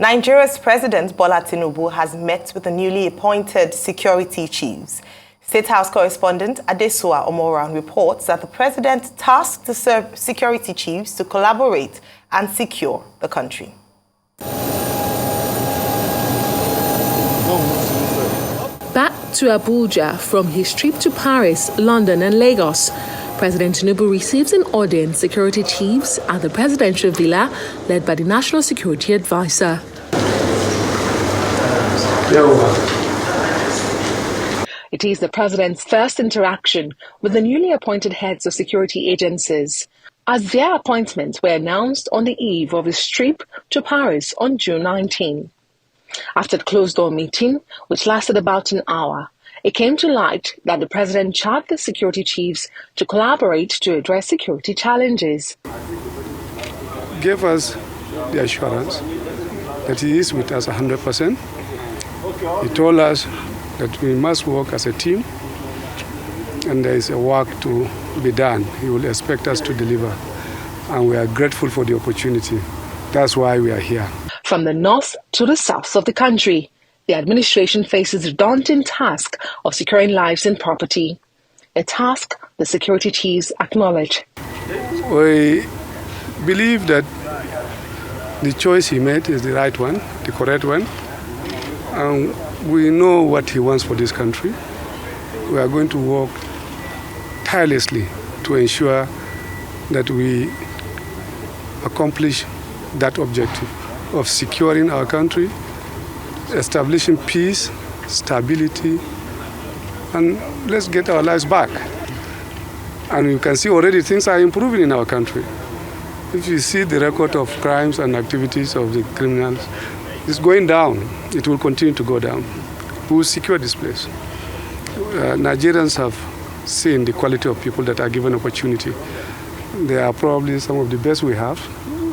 Nigeria's President Bola Tinubu has met with the newly appointed security chiefs. State House correspondent Adesua Omoran reports that the president tasked the security chiefs to collaborate and secure the country. Back to Abuja from his trip to Paris, London and Lagos, President Tinubu receives and ordains security chiefs at the presidential villa led by the National Security Advisor. It is the president's first interaction with the newly appointed heads of security agencies, as their appointments were announced on the eve of his trip to Paris on June 19. After the closed-door meeting, which lasted about an hour, it came to light that the president charged the security chiefs to collaborate to address security challenges. Gave us the assurance that he is with us 100%. He told us that we must work as a team and there is a work to be done. He will expect us to deliver, and we are grateful for the opportunity. That's why we are here. From the north to the south of the country, the administration faces the daunting task of securing lives and property, a task the security chiefs acknowledge. We believe that the choice he made is the right one, the correct one, and we know what he wants for this country. We are going to work tirelessly to ensure that we accomplish that objective of securing our country, establishing peace, stability, and let's get our lives back. And you can see already things are improving in our country. If you see the record of crimes and activities of the criminals, it's going down. It will continue to go down. We will secure this place. Nigerians have seen the quality of people that are given opportunity. They are probably some of the best we have,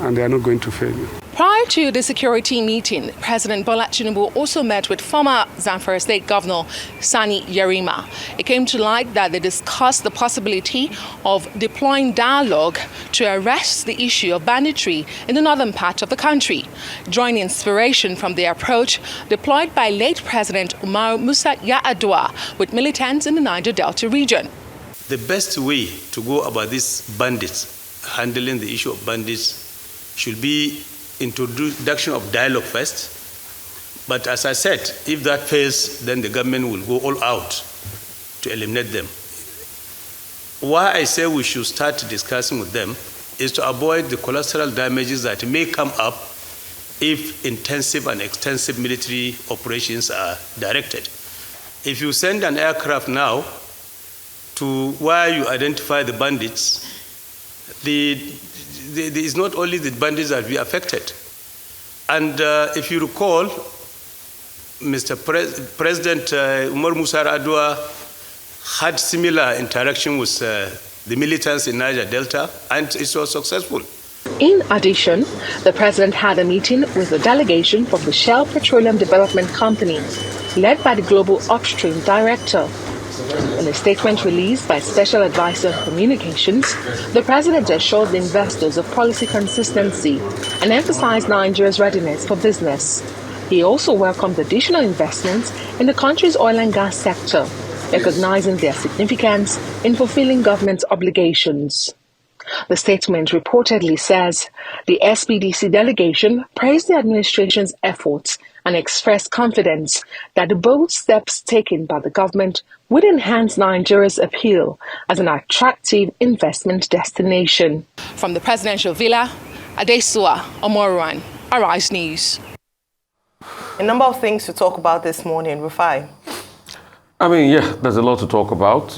and they are not going to fail you. Prior to the security meeting, President Bola Tinubu also met with former Zamfara State Governor Sani Yerima. It came to light that they discussed the possibility of deploying dialogue to arrest the issue of banditry in the northern part of the country, drawing inspiration from the approach deployed by late President Umar Musa Yar'Adua with militants in the Niger Delta region. The best way to go about these bandits, handling the issue of bandits, should be introduction of dialogue first. But as I said, if that fails, then the government will go all out to eliminate them. Why I say we should start discussing with them is to avoid the collateral damages that may come up if intensive and extensive military operations are directed. If you send an aircraft now to where you identify the bandits, it's not only the bandits that will be affected. And if you recall, Mr. President Umar Musa Yar'Adua had similar interaction with the militants in Niger Delta, and it was successful. In addition, the president had a meeting with a delegation from the Shell Petroleum Development Company, led by the Global Upstream Director. In a statement released by Special Advisor on Communications, the president assured the investors of policy consistency and emphasized Nigeria's readiness for business. He also welcomed additional investments in the country's oil and gas sector, recognizing their significance in fulfilling government's obligations. The statement reportedly says the SPDC delegation praised the administration's efforts and expressed confidence that the bold steps taken by the government would enhance Nigeria's appeal as an attractive investment destination. From the presidential villa, Adesua Omoran, Arise News. A number of things to talk about this morning, Rufai. I mean, yeah, there's a lot to talk about.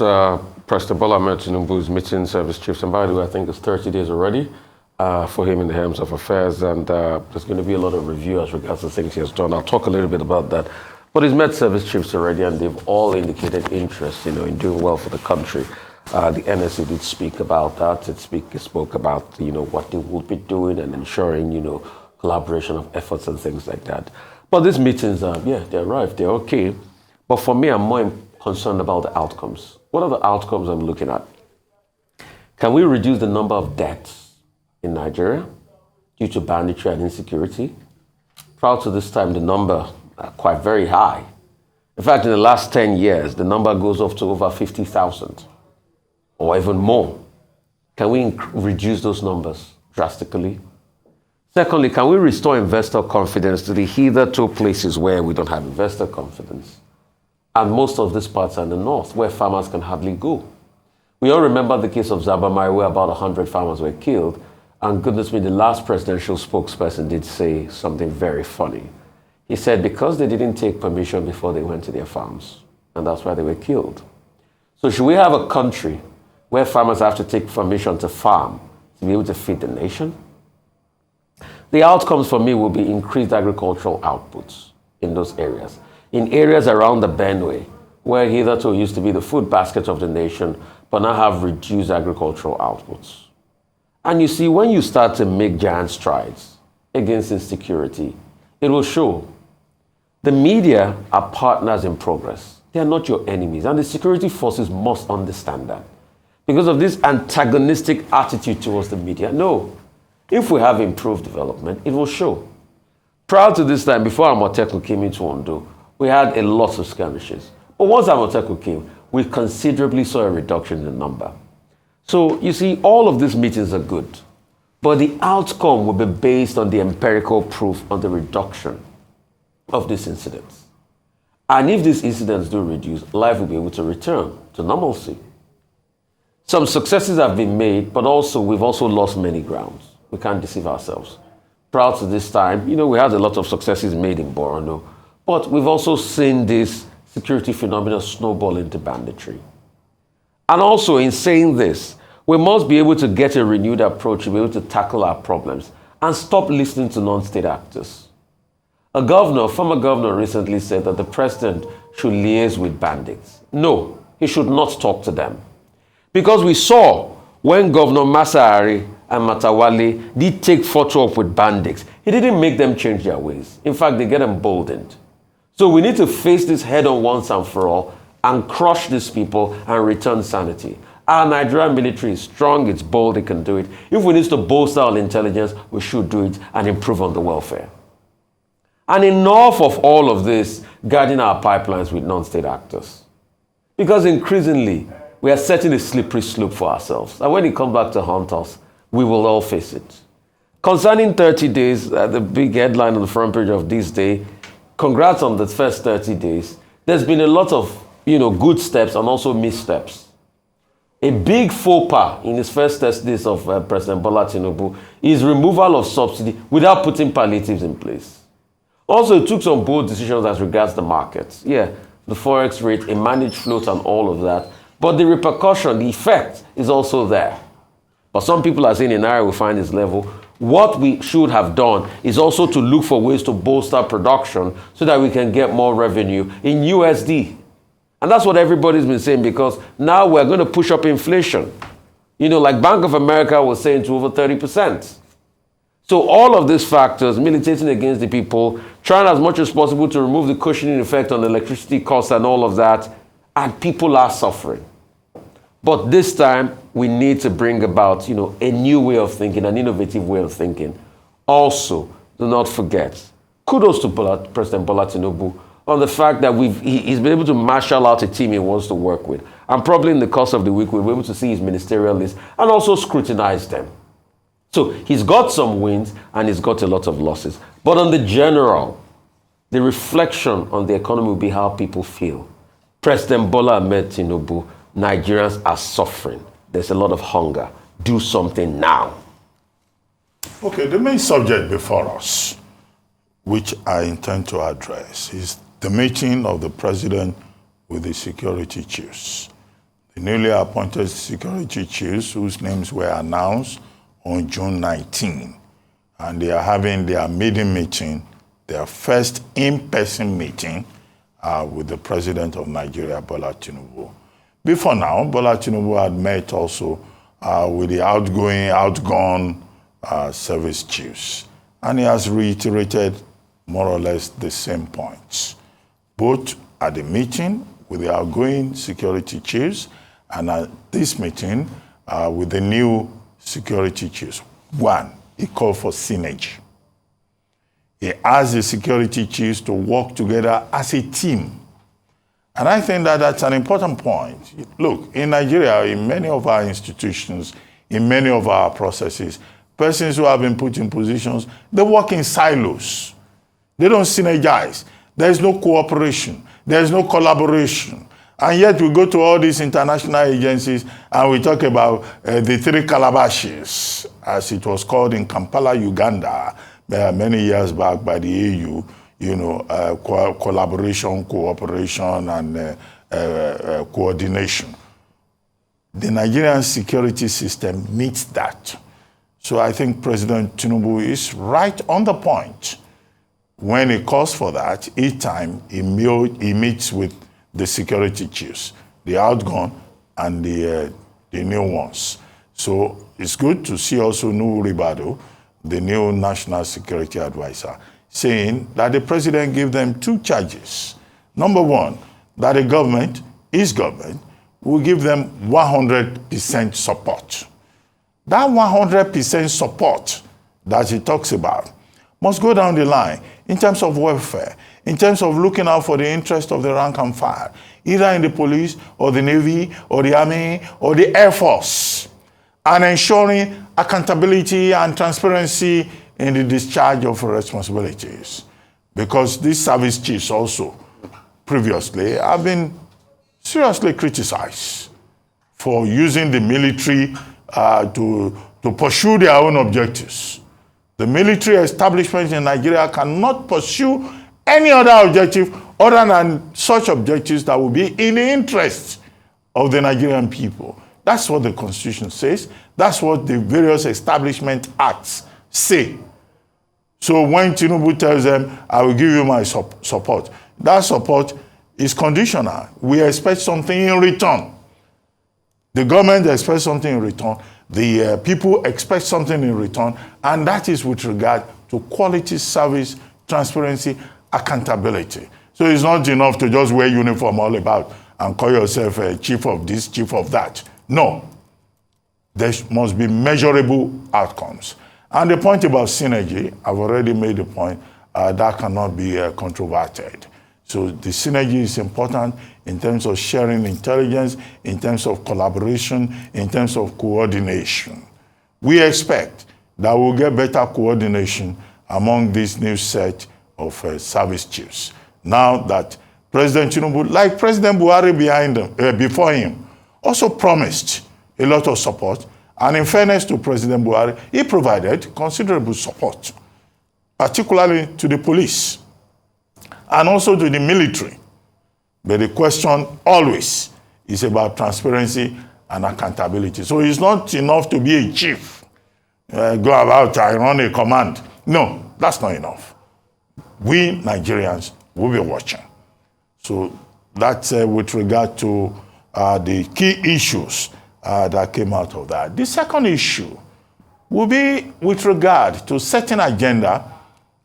President Bola Tinubu is meeting service chiefs, and by the way, I think it's 30 days already for him in the helms of affairs, and there's going to be a lot of review as regards to things he has done. I'll talk a little bit about that. But he's met service chiefs already, and they've all indicated interest, in doing well for the country. The NSC did speak about that. It spoke about, what they will be doing and ensuring, collaboration of efforts and things like that. But these meetings, they arrived, they're okay. But for me, I'm more concerned about the outcomes. What are the outcomes I'm looking at? Can we reduce the number of deaths in Nigeria due to banditry and insecurity? Prior to this time, the number quite very high. In fact, in the last 10 years, the number goes up to over 50,000 or even more. Can we reduce those numbers drastically? Secondly, can we restore investor confidence to the hitherto places where we don't have investor confidence? And most of these parts are in the north, where farmers can hardly go. We all remember the case of Zabamari, where about 100 farmers were killed. And goodness me, the last presidential spokesperson did say something very funny. He said because they didn't take permission before they went to their farms, and that's why they were killed. So should we have a country where farmers have to take permission to farm to be able to feed the nation? The outcomes for me will be increased agricultural outputs in those areas. In areas around the Benue, where hitherto used to be the food basket of the nation, but now have reduced agricultural outputs. And you see, when you start to make giant strides against insecurity, it will show. The media are partners in progress. They are not your enemies. And the security forces must understand that. Because of this antagonistic attitude towards the media, no. If we have improved development, it will show. Prior to this time, before Amotekun came into Ondo, we had a lot of skirmishes. But once Amotekun came, we considerably saw a reduction in the number. So, you see, all of these meetings are good. But the outcome will be based on the empirical proof on the reduction of these incidents. And if these incidents do reduce, life will be able to return to normalcy. Some successes have been made, but also we've also lost many grounds. We can't deceive ourselves. Prior to this time, we had a lot of successes made in Borno, but we've also seen this security phenomenon snowball into banditry. And also in saying this, we must be able to get a renewed approach to be able to tackle our problems and stop listening to non-state actors. A former governor recently said that the president should liaise with bandits. No, he should not talk to them. Because we saw when Governor Masari and Matawale did take photo up with bandits, he didn't make them change their ways. In fact, they get emboldened. So we need to face this head on once and for all and crush these people and return sanity. Our Nigerian military is strong, it's bold, it can do it. If we need to bolster our intelligence, we should do it and improve on the welfare. And enough of all of this guarding our pipelines with non-state actors. Because increasingly, we are setting a slippery slope for ourselves. And when it comes back to haunt us, we will all face it. Concerning 30 days, the big headline on the front page of this day, congrats on the first 30 days. There's been a lot of, good steps and also missteps. A big faux pas in his first 30 days of President Bola Tinubu is removal of subsidy without putting palliatives in place. Also, it took some bold decisions as regards the markets. Yeah, the forex rate, a managed float and all of that. But the repercussion, the effect is also there. But some people are saying in Naira we find this level. What we should have done is also to look for ways to bolster production so that we can get more revenue in USD. And that's what everybody's been saying, because now we're going to push up inflation. Like Bank of America was saying, to over 30%. So all of these factors, militating against the people, trying as much as possible to remove the cushioning effect on electricity costs and all of that, and people are suffering. But this time, we need to bring about, a new way of thinking, an innovative way of thinking. Also, do not forget, kudos to President Bola Tinubu on the fact that he's been able to marshal out a team he wants to work with. And probably in the course of the week, we'll be able to see his ministerial list and also scrutinize them. So he's got some wins and he's got a lot of losses. But on the general, the reflection on the economy will be how people feel. President Bola Ahmed Tinubu, Nigerians are suffering. There's a lot of hunger. Do something now. Okay, the main subject before us, which I intend to address, is the meeting of the president with the security chiefs. The newly appointed security chiefs, whose names were announced on June 19, and they are having their maiden meeting, their first in-person meeting with the president of Nigeria, Bola Tinubu. Before now, Bola Tinubu had met also with the outgone service chiefs, and he has reiterated more or less the same points, both at the meeting with the outgoing security chiefs and at this meeting with the new security chiefs. One, he called for synergy. He asked the security chiefs to work together as a team. And I think that that's an important point. Look, in Nigeria, in many of our institutions, in many of our processes, persons who have been put in positions, they work in silos. They don't synergize. There is no cooperation. There is no collaboration. And yet we go to all these international agencies and we talk about the three calabashes, as it was called in Kampala, Uganda, many years back by the AU, collaboration, cooperation, and coordination. The Nigerian security system meets that. So I think President Tinubu is right on the point when he calls for that. Each time he meets with the security chiefs, the outgone and the new ones. So it's good to see also Nuhu Ribadu, the new National Security Advisor, saying that the president gave them two charges. Number one, that the government, his government, will give them 100% support. That 100% support that he talks about must go down the line in terms of welfare, in terms of looking out for the interest of the rank and file, either in the police or the Navy or the Army or the Air Force, and ensuring accountability and transparency in the discharge of responsibilities. Because these service chiefs also previously have been seriously criticized for using the military to pursue their own objectives. The military establishment in Nigeria cannot pursue any other objective other than such objectives that will be in the interest of the Nigerian people. That's what the Constitution says. That's what the various establishment acts say. So when Tinubu tells them, I will give you my support, that support is conditional. We expect something in return. The government expects something in return. The people expect something in return. And that is with regard to quality service, transparency, accountability. So it's not enough to just wear uniform all about and call yourself a chief of this, chief of that. No. There must be measurable outcomes. And the point about synergy, I've already made the point, that cannot be controverted. So the synergy is important in terms of sharing intelligence, in terms of collaboration, in terms of coordination. We expect that we'll get better coordination among this new set of service chiefs. Now that President Tinubu, like President Buhari before him, also promised a lot of support. And in fairness to President Buhari, he provided considerable support, particularly to the police and also to the military. But the question always is about transparency and accountability. So it's not enough to be a chief, go about and run a command. No, that's not enough. We Nigerians will be watching. So that's with regard to the key issues that came out of that. The second issue will be with regard to setting agenda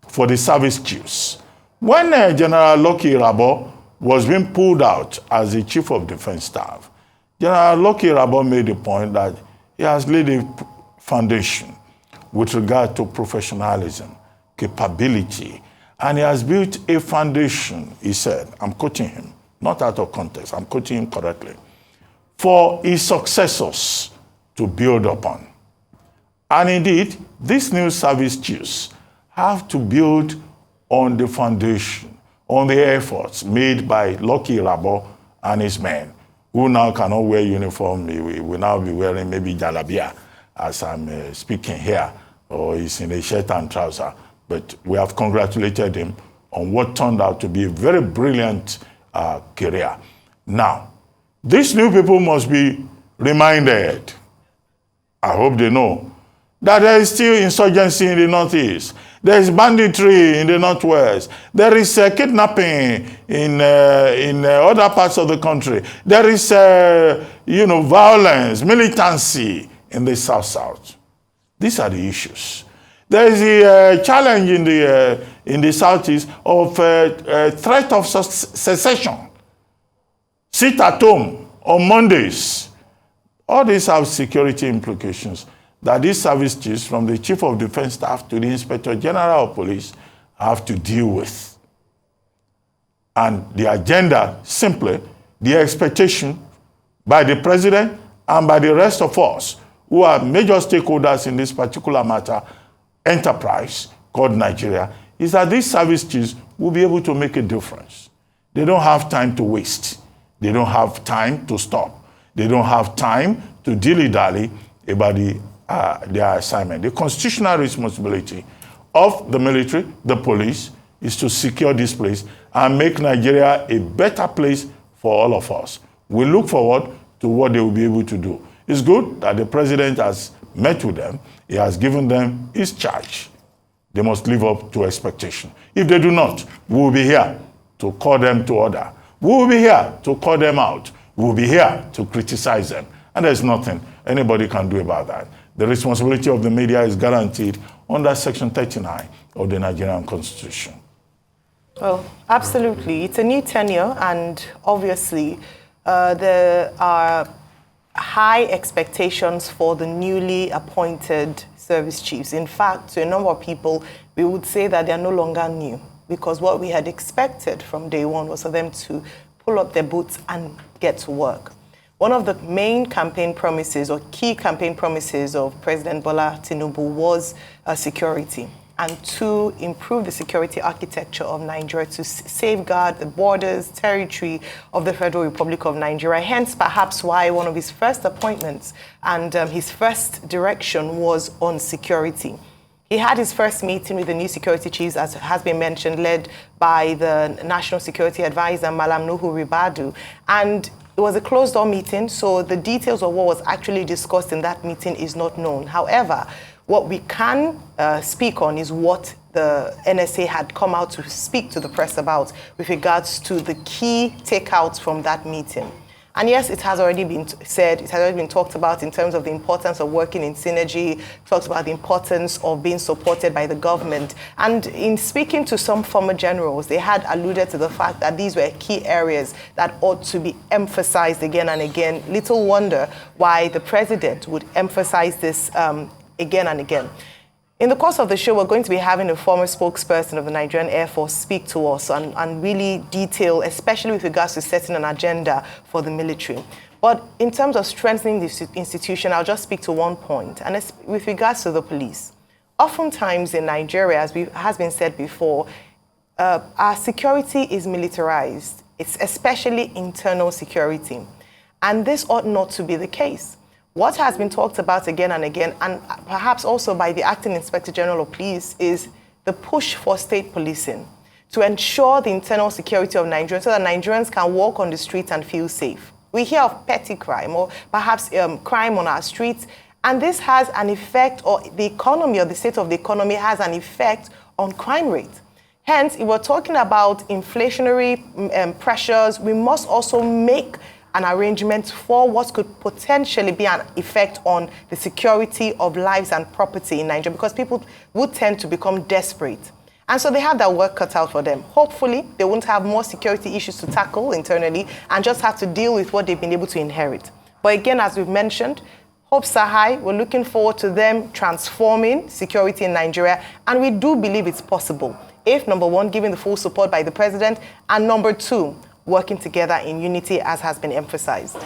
for the service chiefs. When General Lucky Rabo was being pulled out as the Chief of Defense Staff, General Lucky Rabo made the point that he has laid a foundation with regard to professionalism, capability, and he has built a foundation, he said, I'm quoting him, not out of context, I'm quoting him correctly, for his successors to build upon. And indeed, these new service chiefs have to build on the foundation, on the efforts made by Lucky Rabo and his men, who now cannot wear uniform. We will now be wearing maybe jalabia as I'm speaking here, or he's in a shirt and trouser. But we have congratulated him on what turned out to be a very brilliant career. Now, these new people must be reminded, I hope they know, that there is still insurgency in the Northeast. There is banditry in the Northwest. There is kidnapping in other parts of the country. There is, violence, militancy in the South. These are the issues. There is a challenge in the Southeast of threat of secession. Sit at home on Mondays. All these have security implications that these service chiefs, from the Chief of Defense Staff to the Inspector General of Police have to deal with. And the agenda, simply the expectation by the president and by the rest of us who are major stakeholders in this particular matter, enterprise called Nigeria, is that these service chiefs will be able to make a difference. They don't have time to waste. They don't have time to stop. They don't have time to dilly-dally about their assignment. The constitutional responsibility of the military, the police, is to secure this place and make Nigeria a better place for all of us. We look forward to what they will be able to do. It's good that the president has met with them. He has given them his charge. They must live up to expectation. If they do not, we will be here to call them to order. We will be here to call them out. We will be here to criticize them. And there's nothing anybody can do about that. The responsibility of the media is guaranteed under Section 39 of the Nigerian Constitution. Oh, absolutely. It's a new tenure, and obviously there are high expectations for the newly appointed service chiefs. In fact, to a number of people, we would say that they are no longer new, because what we had expected from day one was for them to pull up their boots and get to work. One of the main campaign promises or key campaign promises of President Bola Tinubu was security, and to improve the security architecture of Nigeria, to safeguard the borders, territory of the Federal Republic of Nigeria. Hence, perhaps why one of his first appointments and his first direction was on security. He had his first meeting with the new security chiefs, as has been mentioned, led by the National Security Advisor, Malam Nuhu Ribadu. And it was a closed-door meeting, so the details of what was actually discussed in that meeting is not known. However, what we can speak on is what the NSA had come out to speak to the press about with regards to the key takeouts from that meeting. And yes, it has already been said, it has already been talked about in terms of the importance of working in synergy, talks about the importance of being supported by the government. And in speaking to some former generals, they had alluded to the fact that these were key areas that ought to be emphasized again and again. Little wonder why the president would emphasize this again and again. In the course of the show, we're going to be having a former spokesperson of the Nigerian Air Force speak to us and really detail, especially with regards to setting an agenda for the military. But in terms of strengthening this institution, I'll just speak to one point, and it's with regards to the police. Oftentimes in Nigeria, as has been said before, our security is militarized. It's especially internal security. And this ought not to be the case. What has been talked about again and again, and perhaps also by the Acting Inspector General of Police, is the push for state policing to ensure the internal security of Nigeria so that Nigerians can walk on the streets and feel safe. We hear of petty crime or perhaps crime on our streets, and this has an effect, or the economy or the state of the economy has an effect on crime rate. Hence, if we're talking about inflationary pressures, we must also make an arrangement for what could potentially be an effect on the security of lives and property in Nigeria, because people would tend to become desperate. And so they have that work cut out for them. Hopefully, they won't have more security issues to tackle internally and just have to deal with what they've been able to inherit. But again, as we've mentioned, hopes are high. We're looking forward to them transforming security in Nigeria, and we do believe it's possible if, number one, given the full support by the president, and number two, working together in unity, as has been emphasized.